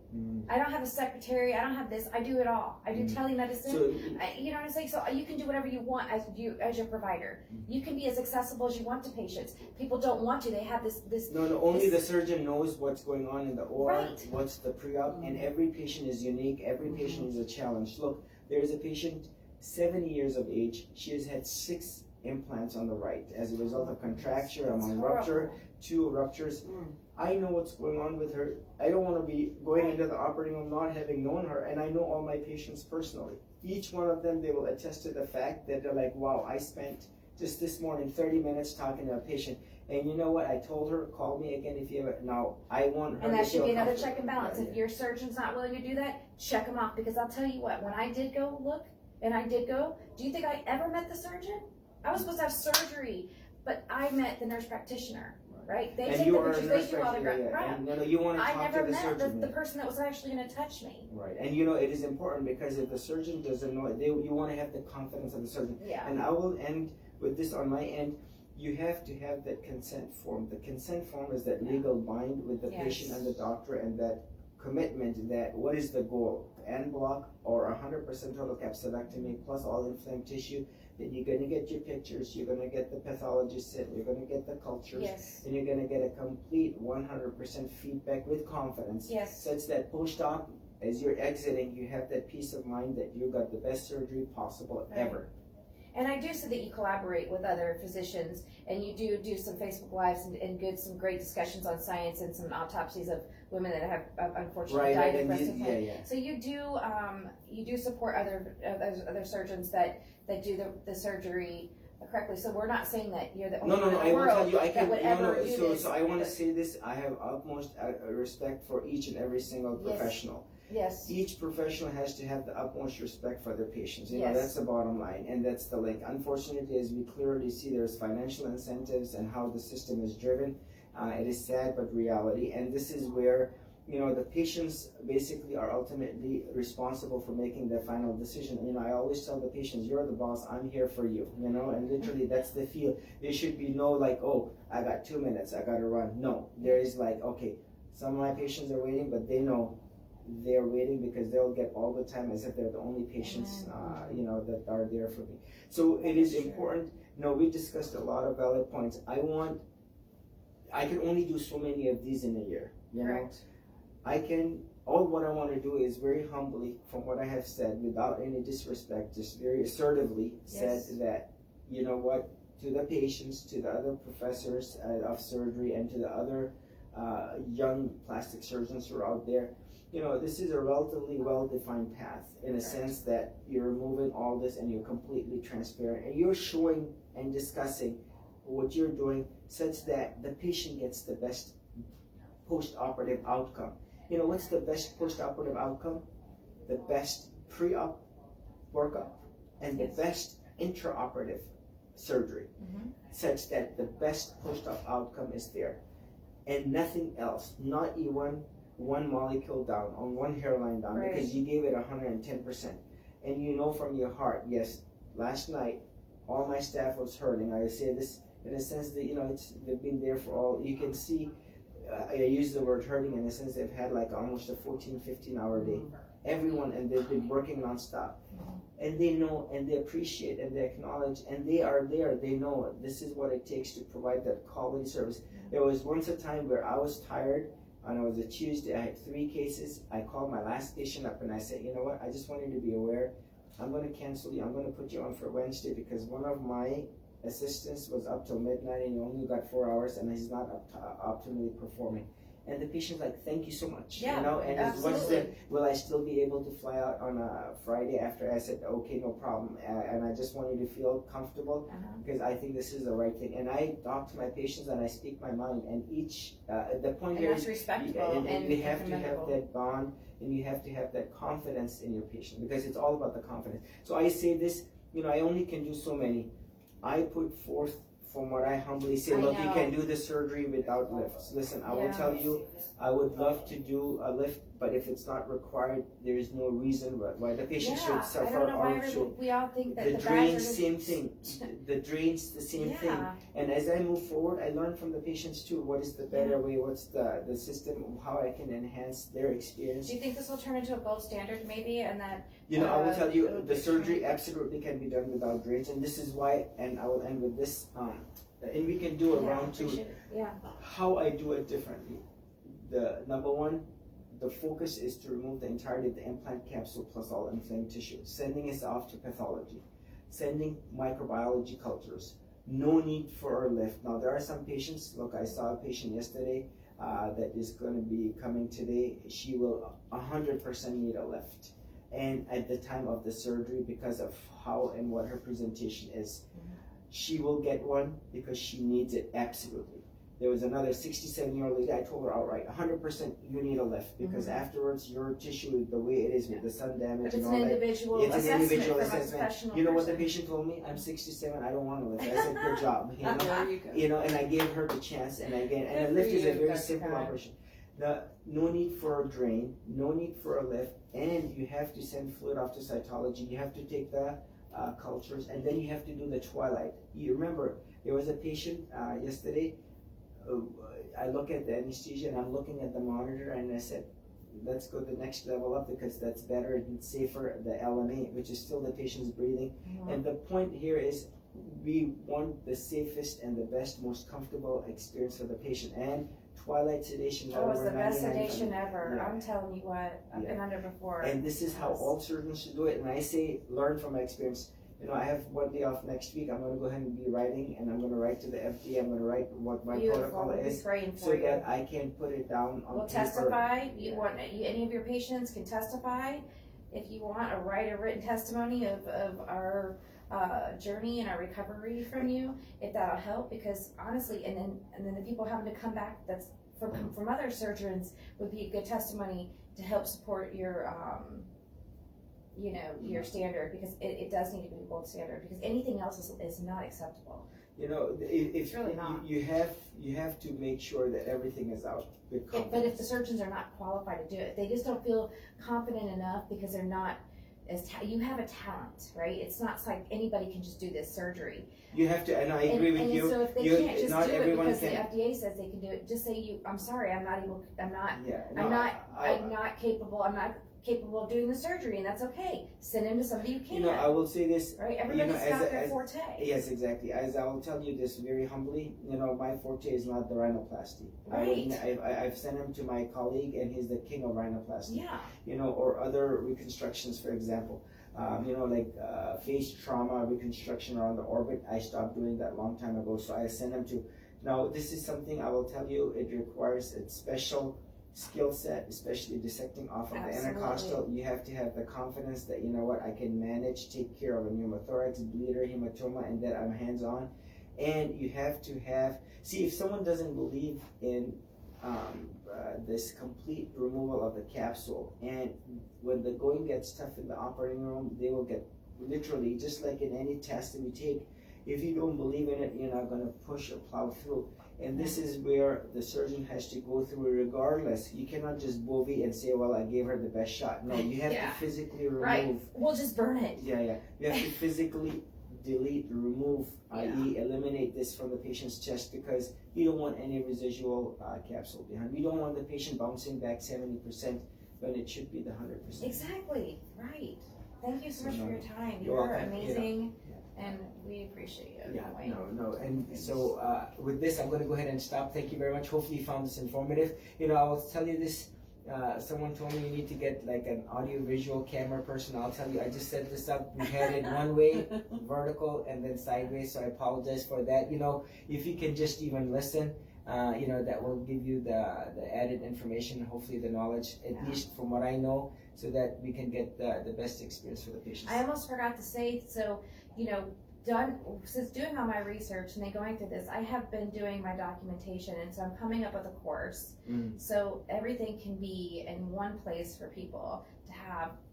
I don't have a secretary. I don't have this. I do it all. I do telemedicine. So, You know what I'm saying? So you can do whatever you want as your provider. You can be as accessible as you want to patients. People don't want to. They have this. No, only the surgeon knows what's going on in the OR, Right. what's the pre-op, and every patient is unique. Every patient is a challenge. Look, there's a patient, 70 years of age. She has had 6 implants on the right as a result of contracture, among rupture, 2 ruptures. I know what's going on with her. I don't want to be going into the operating room not having known her, and I know all my patients personally. Each one of them, they will attest to the fact that they're like, wow, I spent just this morning 30 minutes talking to a patient, and you know what? I told her, call me again if you ever. Now, I want her And that to should feel be another comfortable. check and balance. Yeah, If your surgeon's not willing to do that, check them off. Because I'll tell you what, when I did go look, and I did go, do you think I ever met the surgeon? I was supposed to have surgery, but I met the nurse practitioner, right? They And take you the are a pictures, nurse they do all the practitioner, right. and you want to I talk never to the met surgeon. the person that was actually going to touch me. Right, and you know it is important because if the surgeon doesn't know, you want to have the confidence of the surgeon. Yeah. And I will end with this on my end. You have to have that consent form. The consent form is that legal bind with the patient and the doctor, and that commitment that what is the goal, en bloc or 100% total capsulectomy plus all inflamed tissue. Then you're going to get your pictures, you're going to get the pathologist in, you're going to get the cultures, and you're going to get a complete 100% feedback with confidence, such that post-op, as you're exiting, you have that peace of mind that you got the best surgery possible ever. And I do see that you collaborate with other physicians, and you do some Facebook Lives and some great discussions on science and some autopsies of women that have unfortunately died of breast implant. So you do support other surgeons that do the surgery correctly. So we're not saying that you're the only one in the world that would ever do this. So I want to say this, I have utmost respect for each and every single professional. Yes. Each professional has to have the utmost respect for their patients. You know, that's the bottom line, and that's the link. Unfortunately, as we clearly see, there's financial incentives and how the system is driven. It is sad, but reality. And this is where, you know, the patients basically are ultimately responsible for making the final decision. You know, I always tell the patients, you're the boss, I'm here for you, you know, and literally that's the feel. There should be no like, oh, I got 2 minutes, I gotta run. No, there is like, okay, some of my patients are waiting, but they know they're waiting because they'll get all the time as if they're the only patients, you know, that are there for me. So it is important. You know, we discussed a lot of valid points. I can only do so many of these in a year, you know. All what I want to do is very humbly, from what I have said, without any disrespect, just very assertively said that, you know what, to the patients, to the other professors of surgery, and to the other young plastic surgeons who are out there, you know, this is a relatively well-defined path in a sense that you're removing all this and you're completely transparent and you're showing and discussing what you're doing such that the patient gets the best post-operative outcome. You know, what's the best post-operative outcome? The best pre-op workup and the best intraoperative surgery, such that the best post-op outcome is there. And nothing else, not even one molecule down, on one hairline down, because you gave it 110%. And you know from your heart, yes, last night, all my staff was hurting. I say this in a sense that, you know, they've been there for all, you can see, I use the word hurting in the sense they've had like almost a 14-15 hour day. Everyone, and they've been working nonstop. And they know, and they appreciate, and they acknowledge, and they are there. They know this is what it takes to provide that quality service. There was once a time where I was tired, and it was a Tuesday, I had 3 cases. I called my last patient up and I said, you know what, I just want you to be aware, I'm going to cancel you, I'm going to put you on for Wednesday because one of my assistants was up till midnight and he only got 4 hours and he's not optimally performing. And the patient's like, thank you so much. Yeah, you know, and absolutely. Will I still be able to fly out on a Friday after? I said, okay, no problem. And I just want you to feel comfortable because I think this is the right thing. And I talk to my patients and I speak my mind. And each, the point here is, respectable and you have to have that bond and you have to have that confidence in your patient because it's all about the confidence. So I say this, you know, I only can do so many. I put forth from what I humbly say, I look, you know. can do the surgery without lifts. Listen, I will Yeah. tell you, I would love to do a lift, but if it's not required, there is no reason why the patient Yeah, should I suffer don't know why or should. we all think that The the bags drains, are same thing. The drains, the same thing. Yeah. And as I move forward, I learn from the patients too. What is the better way? What's the system? How I can enhance their experience. Do you think this will turn into a gold standard maybe, and that? You know, I will tell you, it'll the be surgery trained? absolutely can be done without drains, and this is why. And I will end with this. And we can do a Yeah, round two. appreciate it. Yeah. How I do it differently. The number one, the focus is to remove the entirety of the implant capsule plus all inflamed tissue. Sending us off to pathology. Sending microbiology cultures. No need for a lift. Now there are some patients, look, I saw a patient yesterday that is going to be coming today. She will 100% need a lift. And at the time of the surgery, because of how and what her presentation is, she will get one because she needs it absolutely. There was another 67-year-old lady, I told her outright, 100% you need a lift because afterwards your tissue, the way it is with the sun damage But and it's all an that, individual it's an assessment individual from a assessment. professional You know what the person. patient told me? I'm 67, I don't want a lift. I said, good job. You know? There you go. You know, and I gave her the chance, and again, and a Good lift for is a you, very Dr. simple Khan. operation. No need for a drain, no need for a lift, and you have to send fluid off to cytology. You have to take the cultures, and then you have to do the twilight. You remember, there was a patient yesterday. I look at the anesthesia, and I'm looking at the monitor, and I said, let's go the next level up because that's better and safer, the LMA, which is still the patient's breathing. And the point here is we want the safest and the best, most comfortable experience for the patient. And twilight sedation. Oh, it's over the best 99%. sedation ever. Yeah. I'm telling you what, I've been under before. And this is how Yes. all surgeons should do it. And I say, learn from my experience. You know, I have one day off next week. I'm going to go ahead and be writing, and I'm going to write to the FDA. I'm going to write what my Beautiful. protocol We'll be is, praying so for you. that I can put it down on We'll paper. testify. Any of your patients can testify. If you want to write a written testimony of our journey and our recovery from you, if that'll help, because honestly, and then the people having to come back that's from other surgeons would be a good testimony to help support your your standard, because it does need to be a gold standard, because anything else is not acceptable. You know, if It's really not. you have to make sure that everything is out with But if confidence. the surgeons are not qualified to do it, they just don't feel confident enough because they're not you have a talent, right? It's not like anybody can just do this surgery. You have to, and I agree with and you. so if they You- can't just not do it everyone because can. the FDA says they can do it, just say I'm sorry, I'm not Yeah, I'm not capable of doing the surgery, and that's okay. Send him to somebody who can. You know, I will say this. Right? Everybody's as got a- their forte. Yes, exactly. As I will tell you this very humbly, you know, my forte is not the rhinoplasty. Right. I've sent him to my colleague, and he's the king of rhinoplasty. Yeah. You know, or other reconstructions, for example. You know, like face trauma reconstruction around the orbit. I stopped doing that long time ago, so I sent him to. Now, this is something I will tell you. It requires a special skill set, especially dissecting off of the intercostal. You have to have the confidence that, you know what, I can manage, take care of a pneumothorax, bleeder, hematoma, and that I'm hands-on. And you have to have, see, if someone doesn't believe in this complete removal of the capsule, and when the going gets tough in the operating room, they will get literally, just like in any test that we take, if you don't believe in it, you're not going to push or plow through. And this is where the surgeon has to go through regardless. You cannot just bovie and say, well, I gave her the best shot. No, you have Yeah. to physically remove. Right. We'll just burn it. Yeah. You have to physically delete, remove, Yeah. i.e. eliminate this from the patient's chest, because you don't want any residual capsule behind. We don't want the patient bouncing back 70% when it should be the 100%. Exactly. Right. Thank you so much for your time. You're You're welcome. amazing, and we appreciate you. Yeah, that way. no. And so with this, I'm going to go ahead and stop. Thank you very much. Hopefully you found this informative. You know, I will tell you this. Someone told me you need to get like an audio-visual camera person. I'll tell you, I just set this up. We had it one way, vertical, and then sideways, so I apologize for that. You know, if you can just even listen, you know, that will give you the added information, hopefully the knowledge, at least from what I know, so that we can get the best experience for the patients. I almost forgot to say, so, you know, since doing all my research and then going through this, I have been doing my documentation, and so I'm coming up with a course. So everything can be in one place for people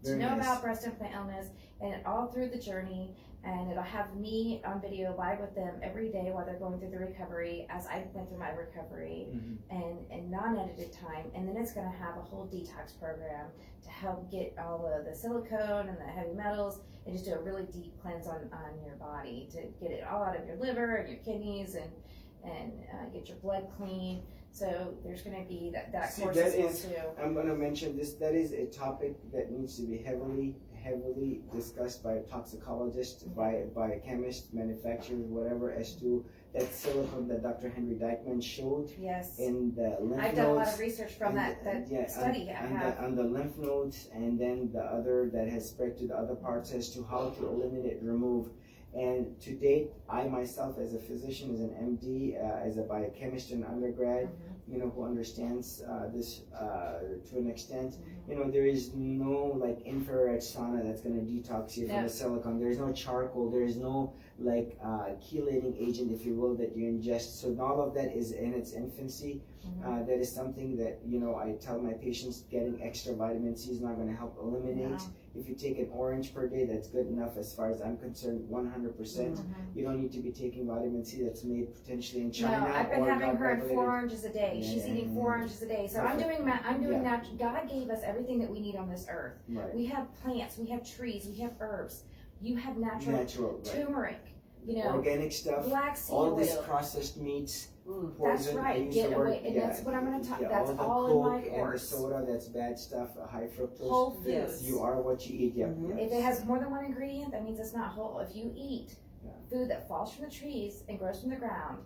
to know about breast implant illness, and all through the journey. And it'll have me on video live with them every day while they're going through the recovery, as I went through my recovery, and non-edited time. And then it's going to have a whole detox program to help get all of the silicone and the heavy metals, and just do a really deep cleanse on your body to get it all out of your liver and your kidneys, and get your blood clean. So there's going to be that course as well too. I'm going to mention this. That is a topic that needs to be heavily discussed by a toxicologist, by a chemist, manufacturers, whatever, as to that silicone that Dr. Henry Dyckman showed in the lymph nodes. I've done a lot of research from that study. On the lymph nodes, and then the other that has spread to the other parts, as to how to eliminate, remove. And to date, I myself, as a physician, as an MD, as a biochemist in undergrad, who understands this to an extent, there is no like infrared sauna that's going to detox you from the silicone. There is no charcoal. There is no like chelating agent, if you will, that you ingest. So all of that is in its infancy. That is something that I tell my patients, getting extra vitamin C is not going to help eliminate. If you take an orange per day, that's good enough as far as I'm concerned, 100%. You don't need to be taking vitamin C that's made potentially in China. No, I've been having her in 4 oranges a day. She's eating 4 oranges a day. So I'm doing that. God gave us everything that we need on this earth. We have plants, we have trees, we have herbs. You have natural turmeric, organic stuff, black seed all oil. This processed meats. That's right. Get away, and that's what I'm going to talk. That's all in my course. And the soda, that's bad stuff. High fructose. Whole foods. You are what you eat. If it has more than one ingredient, that means it's not whole. If you eat food that falls from the trees and grows from the ground.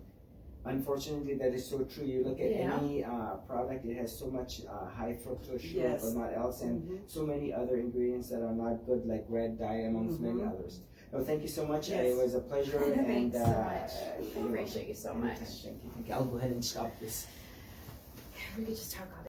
Unfortunately, that is so true. You look at any product; it has so much high fructose sugar, but not else, and so many other ingredients that are not good, like red dye, amongst many others. No, thank you so much. It was a pleasure. Thanks so much. I appreciate you so much. Thank you. I'll go ahead and stop this. We could just talk all day.